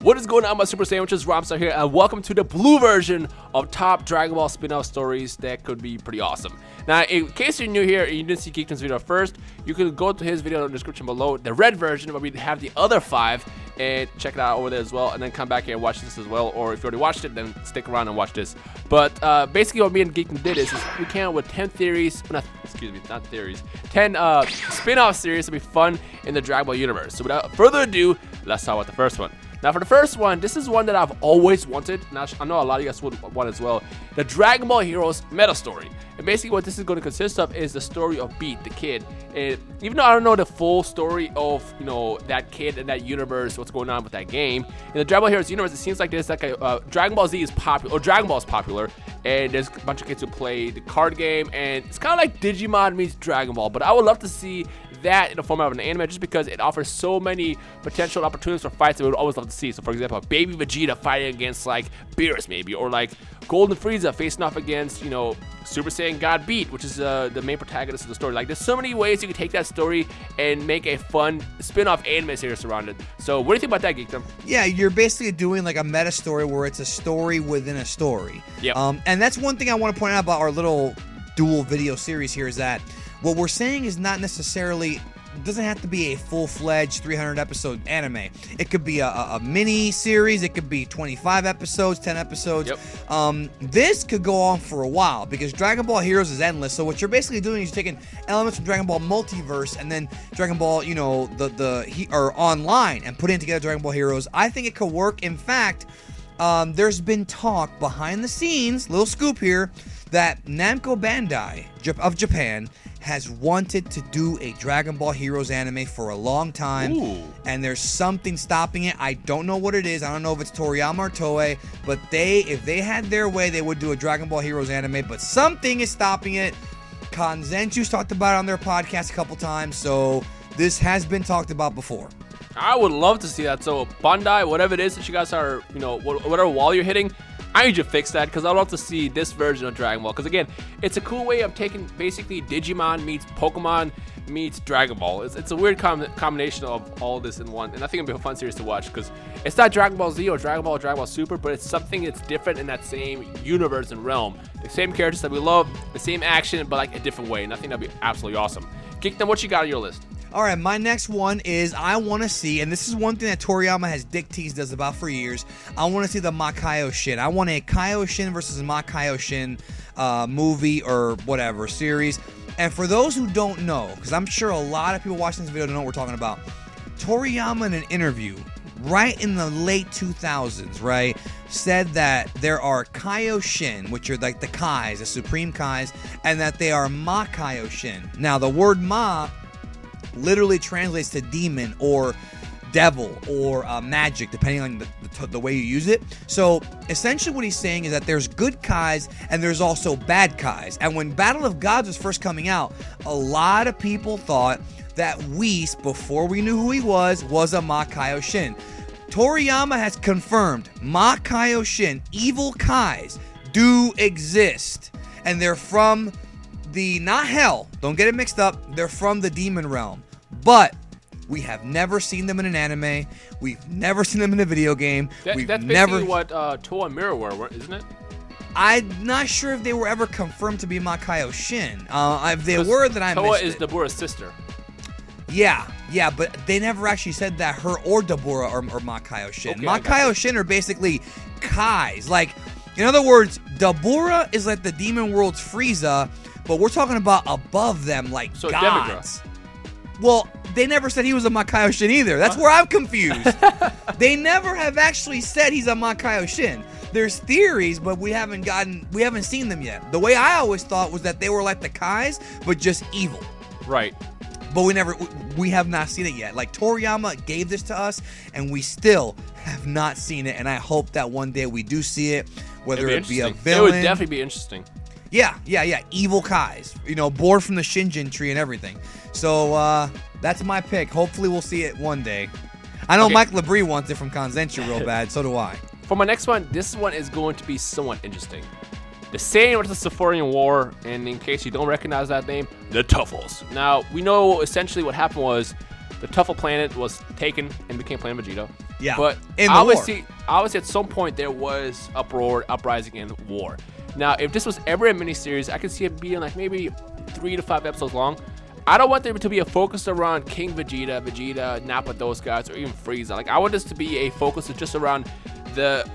What is going on, my Super Sandwiches? Rhymestyle here, and welcome to the blue version of top Dragon Ball spin-off stories that could be pretty awesome. Now, in case you're new here and you didn't see Geekdom's video first, you can go to his video in the description below, the red version, where we have the other 5, and check it out over there as well, and then come back here and watch this as well, or if you already watched it, then stick around and watch this. But basically what me and Geekdom did is we came up with 10 theories, not theories, 10 spin-off series to be fun in the Dragon Ball universe. So without further ado, let's talk about the first one. Now, for the first one, this is one that I've always wanted, and I know a lot of you guys would want as well, the Dragon Ball Heroes meta story. And basically what this is going to consist of is the story of Beat, the kid. And even though I don't know the full story of, that kid and that universe, what's going on with that game, in the Dragon Ball Heroes universe, it seems like there's like a Dragon Ball Z is popular, or Dragon Ball is popular, and there's a bunch of kids who play the card game, and it's kind of like Digimon meets Dragon Ball. But I would love to see that in the format of an anime, just because it offers so many potential opportunities for fights that we would always love to see. So for example, baby Vegeta fighting against like Beerus maybe, or like Golden Frieza facing off against, Super Saiyan God Beat, which is the main protagonist of the story. Like, there's so many ways you can take that story and make a fun spin-off anime series around it. So what do you think about that, Geekdom? Yeah, you're basically doing like a meta story where it's a story within a story. Yeah. And that's one thing I want to point out about our little dual video series here, is that what we're saying is not necessarily, doesn't have to be a full-fledged 300-episode anime. It could be a mini series. It could be 25 episodes, 10 episodes. Yep. This could go on for a while because Dragon Ball Heroes is endless. So what you're basically doing is you're taking elements from Dragon Ball Multiverse and then Dragon Ball, or online, and putting together Dragon Ball Heroes. I think it could work. In fact, there's been talk behind the scenes, little scoop here, that Namco Bandai of Japan has wanted to do a Dragon Ball Heroes anime for a long time. Ooh. And there's something stopping it. I don't know what it is. I don't know if it's Toriyama or Toei, but if they had their way, they would do a Dragon Ball Heroes anime, but something is stopping it. Kanzenchu's talked about it on their podcast a couple times, so this has been talked about before. I would love to see that. So Bandai, whatever it is that you guys are, whatever wall you're hitting, I need you to fix that, because I'd love to see this version of Dragon Ball. Because again, it's a cool way of taking basically Digimon meets Pokemon meets Dragon Ball. It's a weird combination of all this in one, and I think it'll be a fun series to watch, because it's not Dragon Ball Z or Dragon Ball Super, but it's something that's different in that same universe and realm. The same characters that we love, the same action, but like a different way, and I think that'd be absolutely awesome. Geekdom, what you got on your list? All right, my next one is I want to see, and this is one thing that Toriyama has dick teased us about for years, I want to see the Kaioshin. I want a Kaioshin versus Kaioshin movie or whatever series. And for those who don't know, because I'm sure a lot of people watching this video don't know what we're talking about, Toriyama in an interview right in the late 2000s, right, said that there are Kaioshin, which are like the Kais, the Supreme Kais, and that they are Kaioshin. Now, the word Ma literally translates to demon or devil or magic, depending on the way you use it. So essentially what he's saying is that there's good Kais and there's also bad Kais. And when Battle of Gods was first coming out, a lot of people thought that Whis, before we knew who he was a Kaioshin. Toriyama has confirmed Kaioshin, evil Kais, do exist. And they're from the, not hell, don't get it mixed up, they're from the demon realm. But we have never seen them in an anime. We've never seen them in a video game. That's basically what Toa and Mirror were, isn't it? I'm not sure if they were ever confirmed to be Kaioshin. If they were, then I missed it. Toa is Dabura's sister. Yeah, but they never actually said that her or Dabura are Kaioshin. Okay, Kaioshin are basically Kais. Like, in other words, Dabura is like the demon world's Frieza, but we're talking about above them, like so gods. Well, they never said he was a Kaioshin either. That's where I'm confused. They never have actually said he's a Kaioshin. There's theories, but we haven't seen them yet. The way I always thought was that they were like the Kais, but just evil. Right. But we have not seen it yet. Like, Toriyama gave this to us, and we still have not seen it. And I hope that one day we do see it, whether it be a villain. It would definitely be interesting. Yeah. Evil Kais. Born from the Shinjin tree and everything. So that's my pick. Hopefully we'll see it one day. I know Mike Labrie wants it from Kanzenchu real bad. So do I. For my next one, this one is going to be somewhat interesting. The Saiyan versus the Sephorian War, and in case you don't recognize that name, the Tuffles. Now, we know essentially what happened was the Tuffle planet was taken and became Planet Vegeta. Yeah, But in the war. obviously, at some point there was uproar, uprising, and war. Now, if this was ever a miniseries, I could see it being like maybe 3 to 5 episodes long. I don't want there to be a focus around King Vegeta, Nappa, those guys, or even Frieza. Like, I want this to be a focus just around the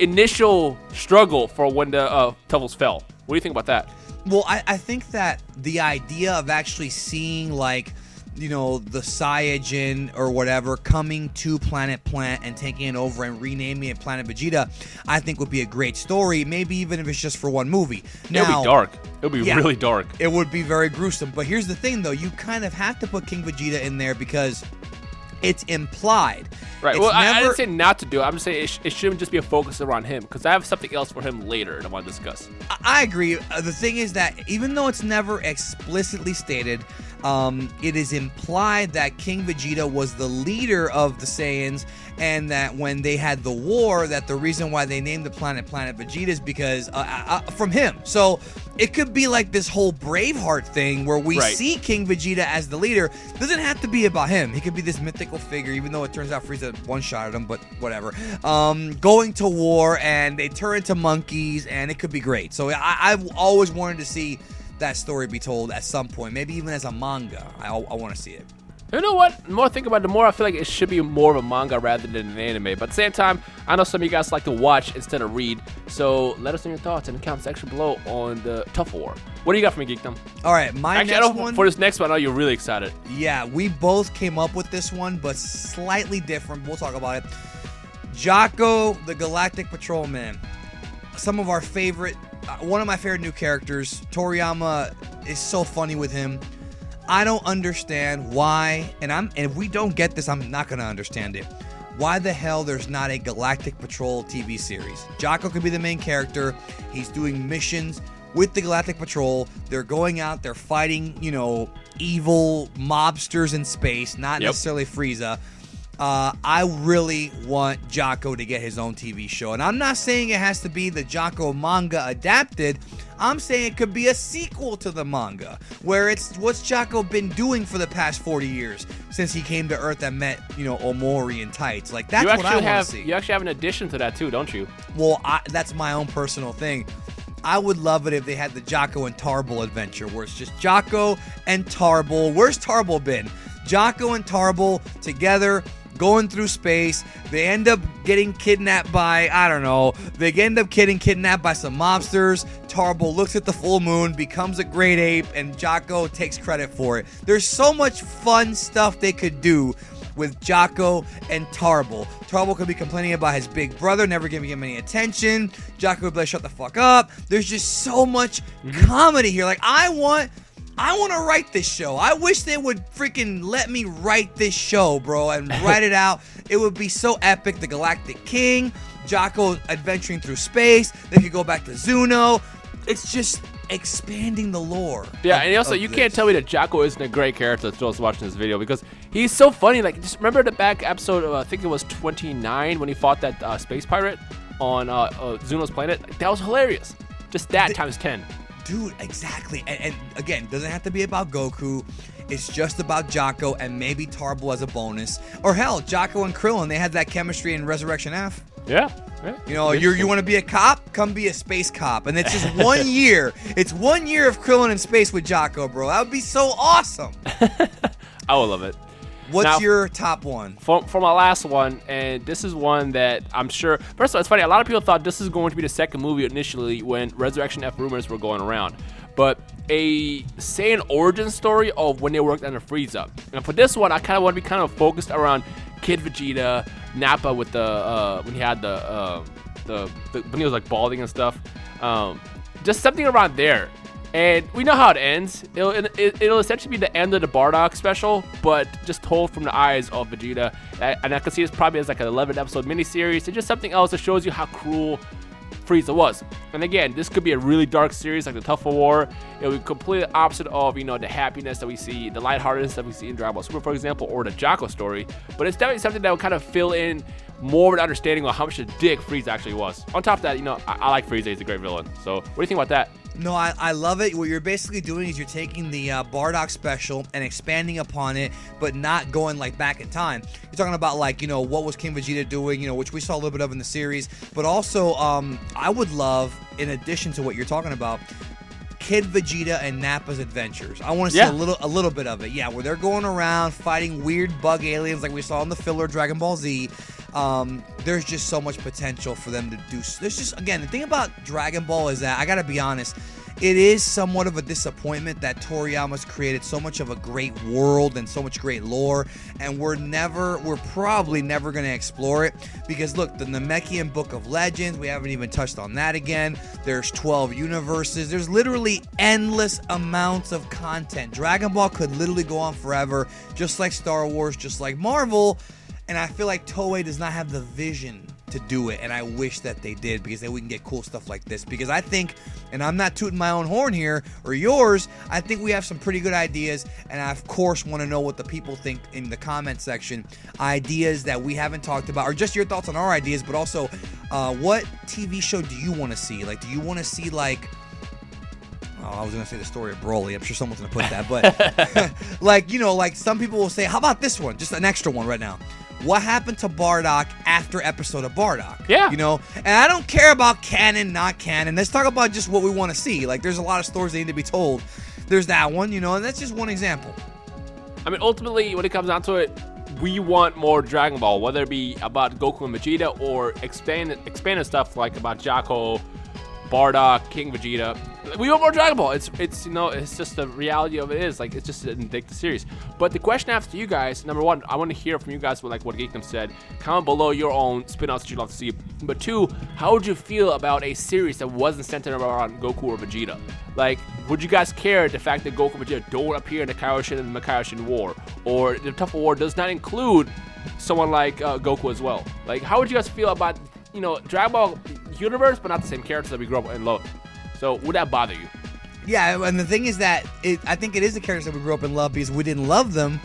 initial struggle for when the Tuffles fell. What do you think about that? Well, I think that the idea of actually seeing, like, you know, the Saiyajin or whatever coming to Planet Plant and taking it over and renaming it Planet Vegeta, I think would be a great story, maybe even if it's just for one movie. Now, It'll be dark. It'll be really dark. It would be very gruesome. But here's the thing, though. You kind of have to put King Vegeta in there because it's implied. Right. It's Well, I didn't say not to do it. I'm just saying it shouldn't just be a focus around him, because I have something else for him later that I want to discuss. I agree. The thing is that even though it's never explicitly stated, it is implied that King Vegeta was the leader of the Saiyans, and that when they had the war, that the reason why they named the planet Vegeta is because from him. So it could be like this whole Braveheart thing where we see King Vegeta as the leader. Doesn't have to be about him. He could be this mythical figure, even though it turns out Frieza one-shotted him, but whatever. Going to war, and they turn into monkeys, and it could be great. So I've always wanted to see that story be told at some point, maybe even as a manga. I want to see it. You know what? The more I think about it, the more I feel like it should be more of a manga rather than an anime. But at the same time, I know some of you guys like to watch instead of read. So let us know your thoughts in the comment section below on the Tough War. What do you got for me, Geekdom? All right, next one. For this next one, I know you're really excited. Yeah, we both came up with this one, but slightly different. We'll talk about it. Jocko, the Galactic Patrolman. Some of our favorite, one of my favorite new characters. Toriyama is so funny with him. I don't understand why, and if we don't get this, I'm not gonna understand it. Why the hell there's not a Galactic Patrol TV series? Jocko could be the main character. He's doing missions with the Galactic Patrol. They're going out, they're fighting, you know, evil mobsters in space, not necessarily Frieza. I really want Jocko to get his own TV show. And I'm not saying it has to be the Jocko manga adapted. I'm saying it could be a sequel to the manga, where it's what's Jocko been doing for the past 40 years since he came to Earth and met, you know, Omori in tights. Like, that's what I want to see. You actually have an addition to that too, don't you? Well, that's my own personal thing. I would love it if they had the Jocko and Tarble adventure, where it's just Jocko and Tarble. Where's Tarble been? Jocko and Tarble together, going through space. They end up getting kidnapped by, I don't know, they end up getting kidnapped by some mobsters. Tarble looks at the full moon, becomes a great ape, and Jocko takes credit for it. There's so much fun stuff they could do with Jocko and Tarble. Tarble could be complaining about his big brother never giving him any attention. Jocko would be like, shut the fuck up. There's just so much comedy here. Like, I want to write this show. I wish they would freaking let me write this show, bro, and write it out. It would be so epic. The Galactic King, Jocko adventuring through space. They could go back to Zuno. It's just expanding the lore. Yeah, and also you can't tell me that Jocko isn't a great character to those watching this video, because he's so funny. Like, just remember the back episode of, I think it was 29, when he fought that space pirate on Zuno's planet? That was hilarious. Just that times 10. Dude, exactly. And again, doesn't have to be about Goku. It's just about Jocko and maybe Tarble as a bonus. Or hell, Jocko and Krillin, they had that chemistry in Resurrection F. Yeah. You know, you want to be a cop? Come be a space cop. And it's just 1 year. It's 1 year of Krillin in space with Jocko, bro. That would be so awesome. I would love it. What's your top one? For my last one, and this is one that I'm sure... First of all, it's funny. A lot of people thought this is going to be the second movie initially when Resurrection F rumors were going around. But a Saiyan origin story of when they worked under Frieza. And for this one, I kind of want to be kind of focused around Kid Vegeta, Nappa with the... when he had when he was like balding and stuff. Just something around there. And we know how it ends. It'll essentially be the end of the Bardock special, but just told from the eyes of Vegeta. And I can see this probably as like an 11-episode miniseries. It's just something else that shows you how cruel Frieza was. And again, this could be a really dark series like the Tough War. It'll be completely opposite of, you know, the happiness that we see, the lightheartedness that we see in Dragon Ball Super, for example, or the Jocko story. But it's definitely something that will kind of fill in more of an understanding of how much of a dick Frieza actually was. On top of that, you know, I like Frieza. He's a great villain. So what do you think about that? No, I love it. What you're basically doing is you're taking the Bardock special and expanding upon it, but not going like back in time. You're talking about like, you know, what was King Vegeta doing, you know, which we saw a little bit of in the series, but also I would love, in addition to what you're talking about, Kid Vegeta and Nappa's adventures. I want to see a little bit of it. Yeah, where they're going around fighting weird bug aliens like we saw in the filler Dragon Ball Z. There's just so much potential for them to do. There's just, again, the thing about Dragon Ball is that, I gotta be honest, it is somewhat of a disappointment that Toriyama's created so much of a great world and so much great lore, and we're probably never going to explore it, because look, the Namekian Book of Legends, we haven't even touched on that again. There's 12 universes. There's literally endless amounts of content. Dragon Ball could literally go on forever, just like Star Wars, just like Marvel, and I feel like Toei does not have the vision to do it, and I wish that they did, because then we can get cool stuff like this. Because I think, and I'm not tooting my own horn here or yours, I think we have some pretty good ideas, and I of course want to know what the people think in the comment section. Ideas that we haven't talked about, or just your thoughts on our ideas, but also what TV show do you want to see? Like, do you want to see like, oh, I was gonna say the story of Broly. I'm sure someone's gonna put that, but like, you know, like some people will say, how about this one? Just an extra one right now. What happened to Bardock after episode of Bardock? Yeah. You know? And I don't care about canon, not canon. Let's talk about just what we want to see. Like, there's a lot of stories that need to be told. There's that one, you know, and that's just one example. I mean, ultimately, when it comes down to it, we want more Dragon Ball, whether it be about Goku and Vegeta or expanded stuff like about Jocko, Bardock, King Vegeta. We want more Dragon Ball. It's you know, it's just the reality of it is, like, it's just an addictive series. But the question I have to you guys, number one, I want to hear from you guys like what Geekdom said. Comment below your own spin-offs that you'd love to see. But two, how would you feel about a series that wasn't centered around Goku or Vegeta? Like, would you guys care the fact that Goku and Vegeta don't appear in the Kaioshin and the Kaioshin War, or the Tough War does not include someone like Goku as well? Like, how would you guys feel about, you know, Dragon Ball universe, but not the same characters that we grew up and love? So would that bother you? Yeah, and the thing is that I think it is the characters that we grew up and love, because we didn't love them,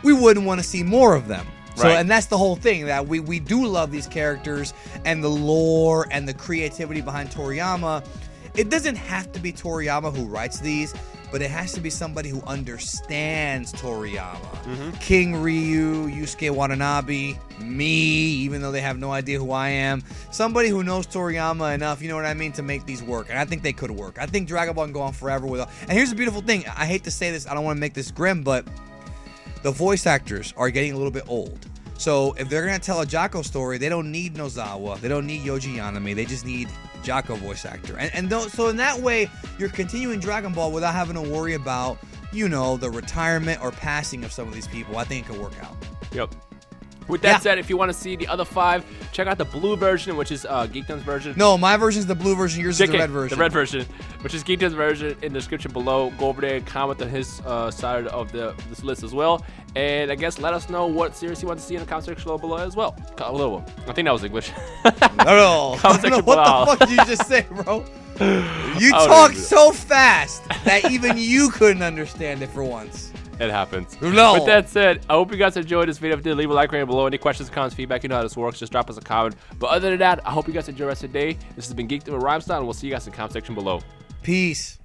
we wouldn't want to see more of them. So, right. And that's the whole thing, that we do love these characters and the lore and the creativity behind Toriyama. It doesn't have to be Toriyama who writes these, but it has to be somebody who understands Toriyama. Mm-hmm. King Ryu, Yusuke Watanabe, me, even though they have no idea who I am. Somebody who knows Toriyama enough, you know what I mean, to make these work. And I think they could work. I think Dragon Ball can go on forever without. And here's the beautiful thing. I hate to say this. I don't want to make this grim, but the voice actors are getting a little bit old. So if they're going to tell a Jocko story, they don't need Nozawa. They don't need Yoji Yanami. They just need Jocko voice actor. So in that way, you're continuing Dragon Ball without having to worry about, you know, the retirement or passing of some of these people. I think it could work out. Yep. With that said, if you want to see the other 5, check out the blue version, which is Geekdom's version. No, my version is the blue version. Yours is the red version. The red version, which is Geekdom's version, in the description below. Go over there and comment on his side of this list as well. And I guess let us know what series you want to see in the comment section below as well. I think that was English. No. Comment section below. What the fuck did you just say, bro? You talked so fast that even you couldn't understand it for once. It happens. No. With that said, I hope you guys enjoyed this video. If you did, leave a like right below. Any questions, comments, feedback, you know how this works. Just drop us a comment. But other than that, I hope you guys enjoy the rest of the day. This has been Geekdom and Rhymestyle, and we'll see you guys in the comment section below. Peace.